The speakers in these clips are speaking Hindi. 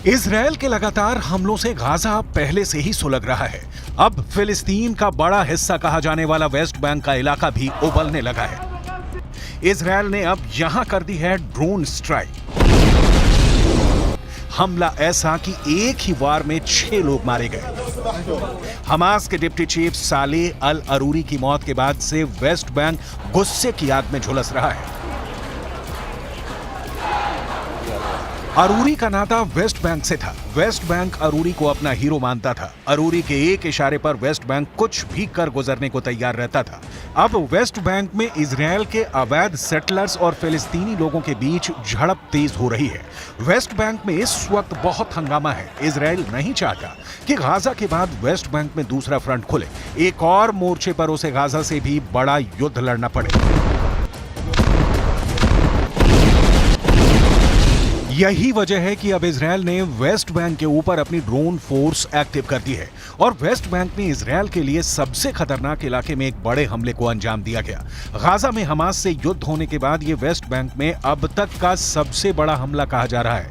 इजरायल के लगातार हमलों से गाजा पहले से ही सुलग रहा है। अब फिलिस्तीन का बड़ा हिस्सा कहा जाने वाला वेस्ट बैंक का इलाका भी उबलने लगा है। इजरायल ने अब यहां कर दी है ड्रोन स्ट्राइक। हमला ऐसा कि एक ही वार में 6 लोग मारे गए। हमास के डिप्टी चीफ सालेह अल अरूरी की मौत के बाद से वेस्ट बैंक गुस्से की आग में झुलस रहा है। अरूरी का नाता वेस्ट बैंक से था। वेस्ट बैंक अरूरी को अपना हीरो मानता था। अरूरी के एक इशारे पर वेस्ट बैंक कुछ भी कर गुजरने को तैयार रहता था। अब वेस्ट बैंक में इजरायल के अवैध सेटलर्स और फिलिस्तीनी लोगों के बीच झड़प तेज हो रही है। वेस्ट बैंक में इस वक्त बहुत हंगामा है। इजरायल नहीं चाहता कि गाजा के बाद वेस्ट बैंक में दूसरा फ्रंट खुले। एक और मोर्चे पर उसे गाजा से भी बड़ा युद्ध लड़ना पड़े। यही वजह है कि अब इजरायल ने वेस्ट बैंक के ऊपर अपनी ड्रोन फोर्स एक्टिव कर दी है और वेस्ट बैंक में इजरायल के लिए सबसे खतरनाक इलाके में एक बड़े हमले को अंजाम दिया गया। गाजा में हमास से युद्ध होने के बाद ये वेस्ट बैंक में अब तक का सबसे बड़ा हमला कहा जा रहा है।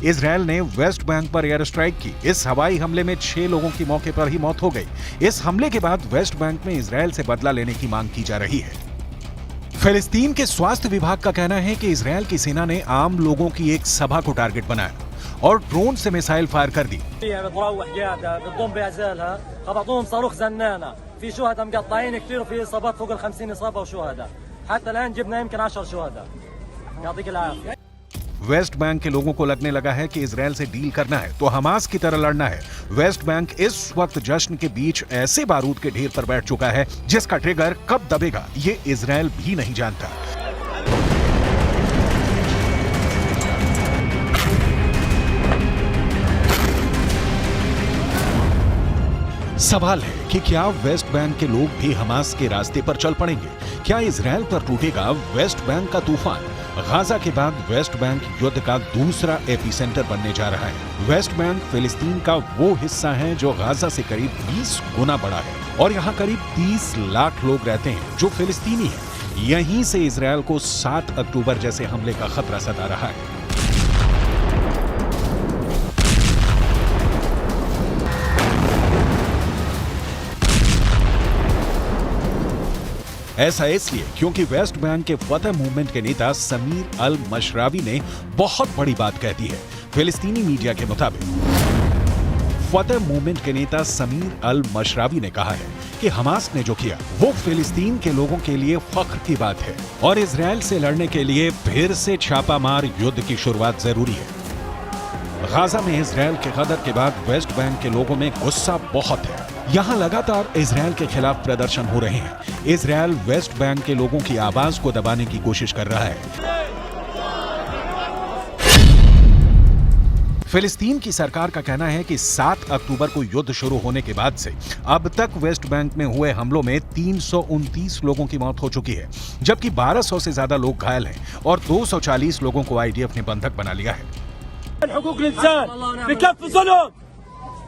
इजरायल ने वेस्ट बैंक पर एयर स्ट्राइक की। इस हवाई हमले में 6 लोगों की मौके पर ही मौत हो गई। इस हमले के बाद वेस्ट बैंक में इजरायल से बदला लेने की मांग की जा रही है। फिलिस्तीन के स्वास्थ्य विभाग का कहना है कि इजरायल की सेना ने आम लोगों की एक सभा को टारगेट बनाया और ड्रोन से मिसाइल फायर कर दी। वेस्ट बैंक के लोगों को लगने लगा है कि इजरायल से डील करना है तो हमास की तरह लड़ना है। वेस्ट बैंक इस वक्त जश्न के बीच ऐसे बारूद के ढेर पर बैठ चुका है जिसका ट्रिगर कब दबेगा ये इजरायल भी नहीं जानता। सवाल है कि क्या वेस्ट बैंक के लोग भी हमास के रास्ते पर चल पड़ेंगे? क्या इजरायल पर टूटेगा वेस्ट बैंक का तूफान? गाजा के बाद वेस्ट बैंक युद्ध का दूसरा एपिसेंटर बनने जा रहा है। वेस्ट बैंक फिलिस्तीन का वो हिस्सा है जो गाजा से करीब 20 गुना बड़ा है और यहाँ करीब 30 लाख लोग रहते हैं जो फिलिस्तीनी हैं। यहीं से इजरायल को 7 अक्टूबर जैसे हमले का खतरा सता रहा है। ऐसा इसलिए क्योंकि वेस्ट बैंक के फतह मूवमेंट के नेता समीर अल मशरावी ने बहुत बड़ी बात कह दी है। फिलिस्तीनी मीडिया के मुताबिक फतह मूवमेंट के नेता समीर अल मशरावी ने कहा है कि हमास ने जो किया वो फिलिस्तीन के लोगों के लिए फख्र की बात है और इजरायल से लड़ने के लिए फिर से छापामार युद्ध की शुरुआत जरूरी है। गाजा में इजरायल के गदर के बाद वेस्ट बैंक के लोगों में गुस्सा बहुत है। यहाँ लगातार इजरायल के खिलाफ प्रदर्शन हो रहे हैं। इजरायल वेस्ट बैंक के लोगों की आवाज को दबाने की कोशिश कर रहा है। फिलिस्तीन की सरकार का कहना है कि 7 अक्टूबर को युद्ध शुरू होने के बाद से अब तक वेस्ट बैंक में हुए हमलों में 329 लोगों की मौत हो चुकी है, जबकि 1200 से ज्यादा लोग घायल हैं और 240 लोगों को आईडीएफ ने बंधक बना लिया है।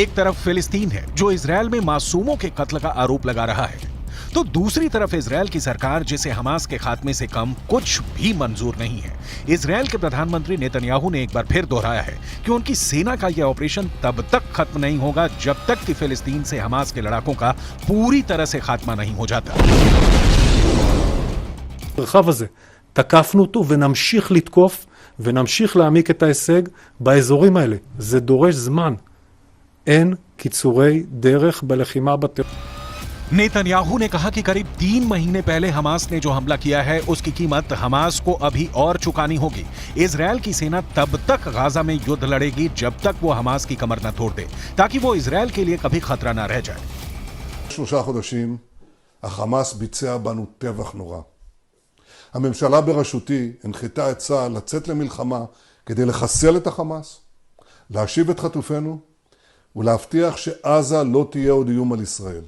एक तरफ फिलिस्तीन है जो इजरायल में मासूमों के कत्ल का आरोप लगा रहा है तो दूसरी तरफ इजरायल की सरकार जिसे हमास के खात्मे से कम कुछ भी मंजूर नहीं है। इजरायल के प्रधानमंत्री नेतन्याहू ने एक बार फिर दोहराया है कि उनकी सेना का यह ऑपरेशन तब तक खत्म नहीं होगा जब तक कि फिलिस्तीन से हमास के लड़ाकों का पूरी तरह से खात्मा नहीं हो जाता। המרחב הזה, תקפנו אותו ונמשיך לתקוף ונמשיך להעמיק את ההישג באזורים האלה. זה דורש זמן. אין קיצורי דרך בלחימה בטרור. नेतन्याहू ने कहा कि करीब 3 महीने पहले हमास ने जो हमला किया है उसकी कीमत हमास को अभी और चुकानी होगी। इजरायल की सेना तब तक गाजा में युद्ध लड़ेगी जब तक वो हमास की कमर न तोड़ दे ताकि वो इजरायल के लिए कभी खतरा न रह जाए। 3 חודשים החמאס ביצע בנו טבח נורא. הממשלה בראשותי הנחתה את צה"ל לצאת למלחמה כדי לחסל את החמאס, להשיב את חטופינו ולהבטיח שעזה לא תהיה עוד איום על ישראל.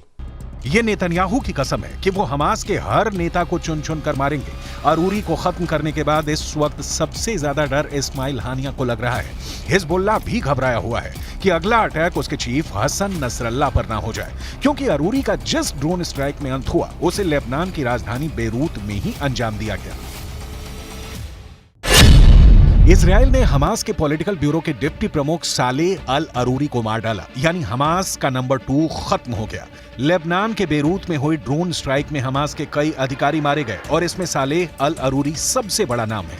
ये नेतन्याहू की कसम है कि वो हमास के हर नेता को चुन चुन कर मारेंगे। अरूरी को खत्म करने के बाद इस वक्त सबसे ज्यादा डर इस्माइल हानिया को लग रहा है। हिजबुल्लाह भी घबराया हुआ है कि अगला अटैक उसके चीफ हसन नसरल्लाह पर ना हो जाए, क्योंकि अरूरी का जिस ड्रोन स्ट्राइक में अंत हुआ उसे लेबनान की राजधानी बेरूत में ही अंजाम दिया गया। इजराइल ने हमास के पॉलिटिकल ब्यूरो के डिप्टी प्रमुख सालेह अल अरूरी को मार डाला, यानी हमास का नंबर 2 खत्म हो गया। लेबनान के बेरूत में हुई ड्रोन स्ट्राइक में हमास के कई अधिकारी मारे गए और इसमें सालेह अल अरूरी सबसे बड़ा नाम है।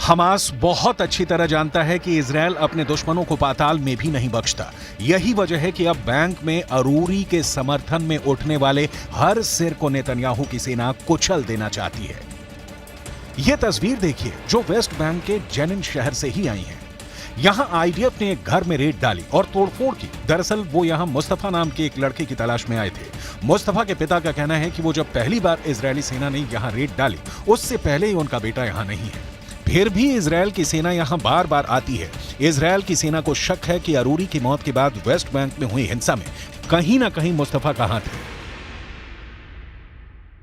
हमास बहुत अच्छी तरह जानता है कि इजराइल अपने दुश्मनों को पाताल में भी नहीं बख्शता। यही वजह है कि अब बैंक में अरूरी के समर्थन में उठने वाले हर सिर को नेतन्याहू की सेना कुचल देना चाहती है। यह तस्वीर देखिए जो वेस्ट बैंक के जेनिन शहर से ही आई है। यहां आईडीएफ ने एक घर में रेड डाली और तोड़फोड़ की। दरअसल वो यहां मुस्तफा नाम के एक लड़के की तलाश में आए थे। मुस्तफा के पिता का कहना है कि वो जब पहली बार इजरायली सेना ने यहां रेड डाली उससे पहले ही उनका बेटा यहां नहीं है। फिर भी इजरायल की सेना यहां बार बार आती है। इजरायल की सेना को शक है कि अरूरी की मौत के बाद वेस्ट बैंक में हुई हिंसा में कहीं ना कहीं मुस्तफा का हाथ है।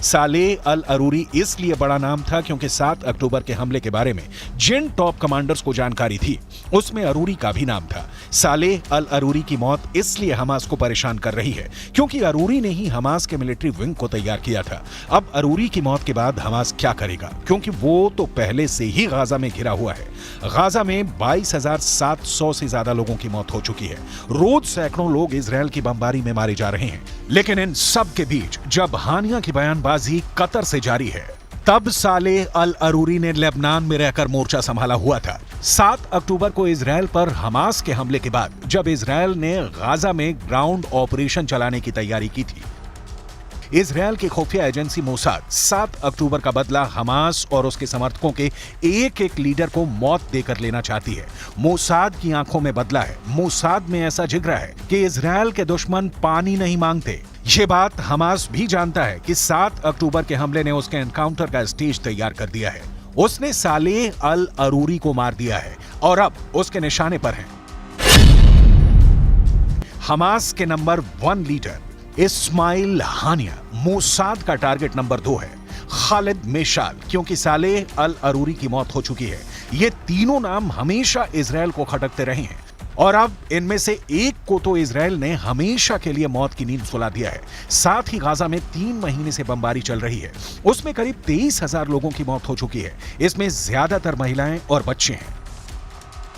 सालेह अल अरूरी इसलिए बड़ा नाम था क्योंकि 7 अक्टूबर के हमले के बारे में जिन टॉप कमांडर्स को जानकारी थी उसमें अरूरी का भी नाम था। सालेह अल अरूरी की मौत इसलिए हमास को परेशान कर रही है क्योंकि अरूरी ने ही हमास के मिलिट्री विंग को तैयार किया था। अब अरूरी की मौत के बाद हमास क्या करेगा, क्योंकि वो तो पहले से ही गाजा में घिरा हुआ है। गाजा में 22,700 से ज्यादा लोगों की मौत हो चुकी है। रोज सैकड़ों लोग इजरायल की बमबारी में मारे जा रहे हैं। लेकिन इन सब के बीच जब हानिया की बयानबाजी कतर से जारी है तब सालेह अल अरूरी ने लेबनान में रहकर मोर्चा संभाला हुआ था। 7 अक्टूबर को इजरायल पर हमास के हमले के बाद जब इजरायल ने गाजा में ग्राउंड ऑपरेशन चलाने की तैयारी की थी, इजरायल की खुफिया एजेंसी मोसाद 7 अक्टूबर का बदला हमास और उसके समर्थकों के एक एक लीडर को मौत देकर लेना चाहती है। मोसाद की आंखों में बदला है। मोसाद में ऐसा जिगरा है कि इजरायल के दुश्मन पानी नहीं मांगते। ये बात हमास भी जानता है कि 7 अक्टूबर के हमले ने उसके एनकाउंटर का स्टेज तैयार कर दिया है। उसने सालेह अल अरूरी को मार दिया है और अब उसके निशाने पर है। हमास के नंबर 1 लीडर इस्माइल हानिया मोसाद का टारगेट नंबर 2 है। खालिद मेशाल, क्योंकि सालेह अल अरूरी की मौत हो चुकी है। ये तीनों नाम हमेशा इजरायल को खटकते रहे हैं और अब इनमें से एक को तो इजरायल ने हमेशा के लिए मौत की नींद सुला दिया है। साथ ही गाजा में 3 महीने से बमबारी चल रही है। उसमें करीब 23,000 लोगों की मौत हो चुकी है। इसमें ज्यादातर महिलाएं और बच्चे हैं।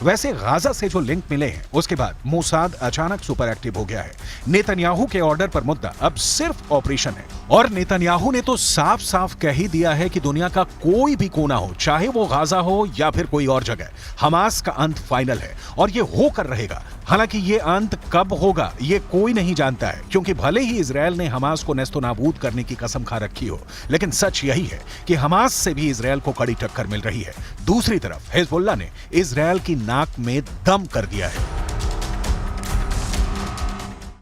वैसे गाजा से जो लिंक मिले हैं उसके बाद मोसाद अचानक सुपर एक्टिव हो गया है। नेतन्याहू के ऑर्डर पर मुद्दा अब सिर्फ ऑपरेशन है और नेतन्याहू ने तो साफ साफ कह ही दिया है कि दुनिया का कोई भी कोना हो, चाहे वो गाजा हो या फिर कोई और जगह, हमास का अंत फाइनल है और ये होकर रहेगा। हालांकि ये अंत कब होगा ये कोई नहीं जानता है, क्योंकि भले ही इजरायल ने हमास को नेस्तनाबूद करने की कसम खा रखी हो, लेकिन सच यही है कि हमास से भी इजरायल को कड़ी टक्कर मिल रही है। दूसरी तरफ हिजबुल्लाह ने इजरायल की नाक में दम कर दिया है।